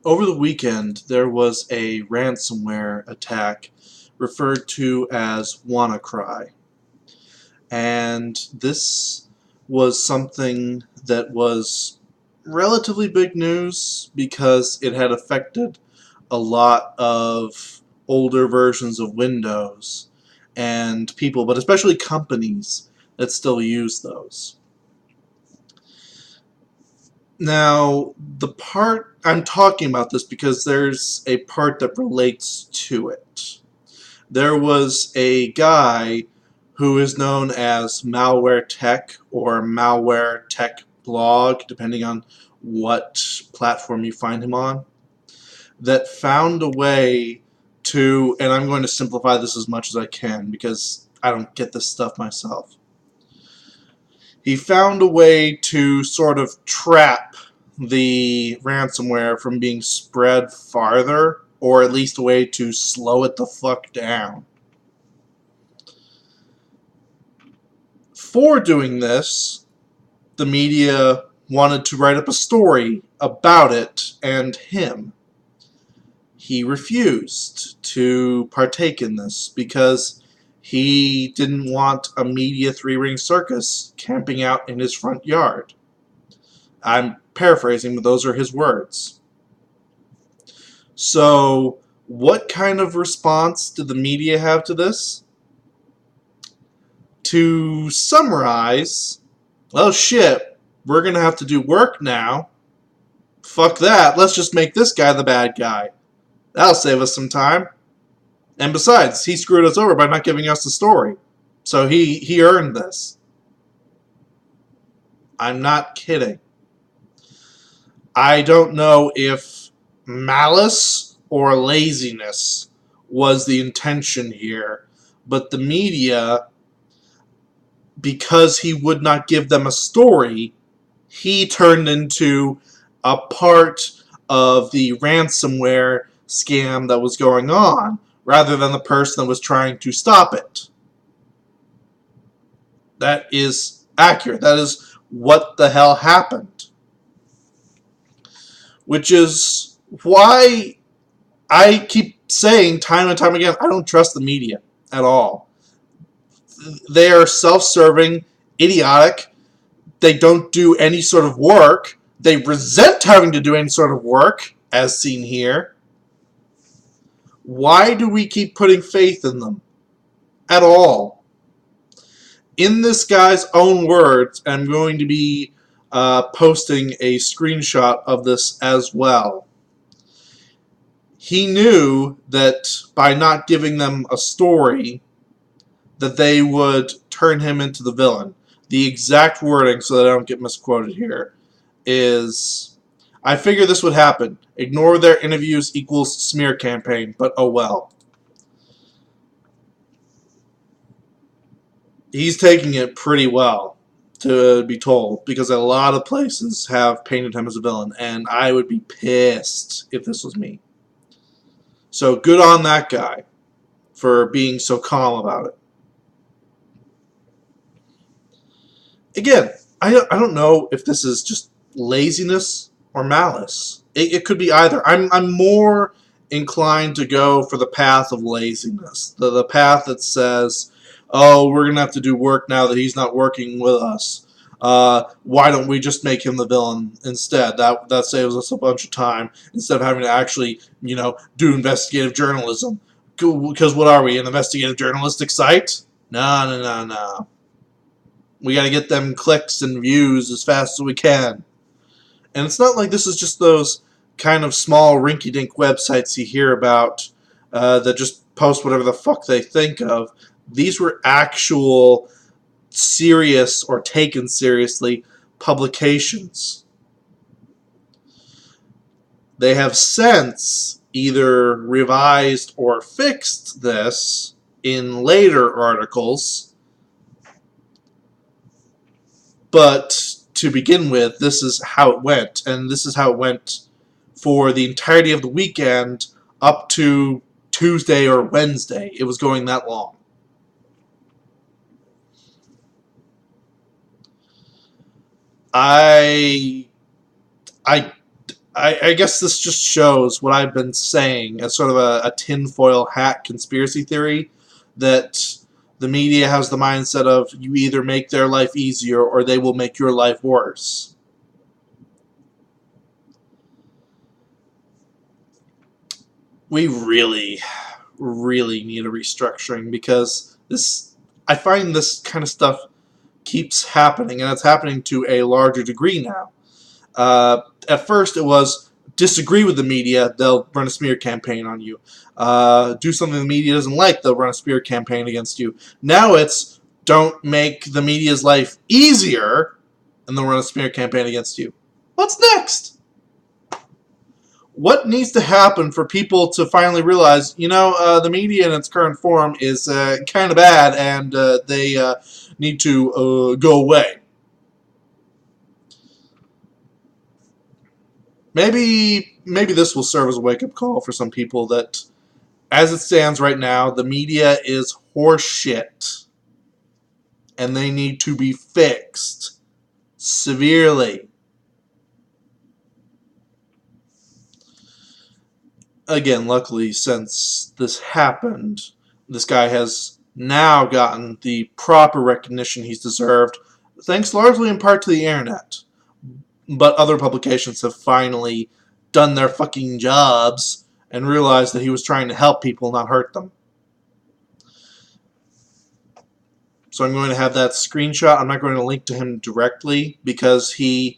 Over the weekend, there was a ransomware attack referred to as WannaCry. And this was something that was relatively big news because it had affected a lot of older versions of Windows and people, but especially companies that still use those. Now, the part I'm talking about this because there's a part that relates to it. There was a guy who is known as Malware Tech or Malware Tech Blog, depending on what platform you find him on, that found a way to, and I'm going to simplify this as much as I can because I don't get this stuff myself. He found a way to sort of trap the ransomware from being spread farther, or at least a way to slow it the fuck down. For doing this, the media wanted to write up a story about it and him. He refused to partake in this because he didn't want a media three-ring circus camping out in his front yard. I'm paraphrasing, but those are his words. So, what kind of response did the media have to this? To summarize, well, shit, we're gonna have to do work now. Fuck that, let's just make this guy the bad guy. That'll save us some time. And besides, he screwed us over by not giving us the story. So he earned this. I'm not kidding. I don't know if malice or laziness was the intention here, but the media, because he would not give them a story, he turned into a part of the ransomware scam that was going on, rather than the person that was trying to stop it. That is accurate. That is what the hell happened. Which is why I keep saying time and time again, I don't trust the media at all. They are self-serving, idiotic. They don't do any sort of work. They resent having to do any sort of work, as seen here. Why do we keep putting faith in them? At all. In this guy's own words, I'm going to be posting a screenshot of this as well. He knew that by not giving them a story, that they would turn him into the villain. The exact wording, so that I don't get misquoted here, is, I figure this would happen. Ignore their interviews equals smear campaign, but oh well. He's taking it pretty well, to be told, because a lot of places have painted him as a villain, and I would be pissed if this was me. So good on that guy for being so calm about it. Again, I don't know if this is just laziness or malice. It could be either. I'm more inclined to go for the path of laziness. The path that says, oh, we're going to have to do work now that he's not working with us. Why don't we just make him the villain instead? That saves us a bunch of time instead of having to actually, do investigative journalism. Because what are we, an investigative journalistic site? No. We got to get them clicks and views as fast as we can. And it's not like this is just those kind of small rinky-dink websites you hear about that just post whatever the fuck they think of. These were actual serious or taken seriously publications. They have since either revised or fixed this in later articles. But to begin with, this is how it went. And this is how it went for the entirety of the weekend up to Tuesday or Wednesday. It was going that long. I I guess this just shows what I've been saying as sort of a tinfoil hat conspiracy theory, that the media has the mindset of you either make their life easier or they will make your life worse. We really, really need a restructuring, because I find this kind of stuff keeps happening, and it's happening to a larger degree now. At first, it was disagree with the media, they'll run a smear campaign on you. Do something the media doesn't like, they'll run a smear campaign against you. Now it's don't make the media's life easier, and they'll run a smear campaign against you. What's next? What needs to happen for people to finally realize, the media in its current form is kind of bad, and they need to go away? Maybe this will serve as a wake-up call for some people that, as it stands right now, the media is horseshit, and they need to be fixed severely. Again, luckily, since this happened, this guy has now gotten the proper recognition he's deserved, thanks largely in part to the internet. But other publications have finally done their fucking jobs and realized that he was trying to help people, not hurt them. So I'm going to have that screenshot. I'm not going to link to him directly, because the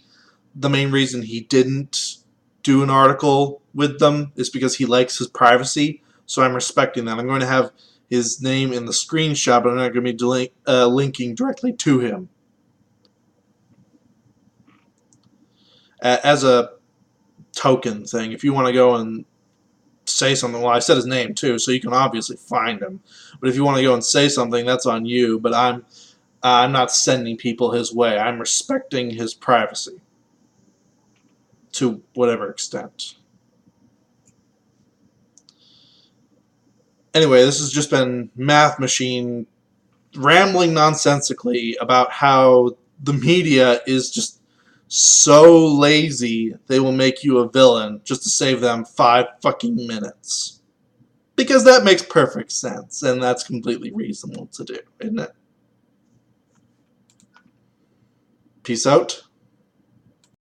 main reason he didn't do an article with them is because he likes his privacy. So I'm respecting that. I'm going to have his name in the screenshot, but I'm not going to be linking directly to him. As a token thing, if you want to go and say something, well, I said his name too, so you can obviously find him. But if you want to go and say something, that's on you. But I'm not sending people his way. I'm respecting his privacy to whatever extent. Anyway, this has just been Math Machine rambling nonsensically about how the media is just so lazy they will make you a villain just to save them 5 fucking minutes. Because that makes perfect sense, and that's completely reasonable to do, isn't it? Peace out.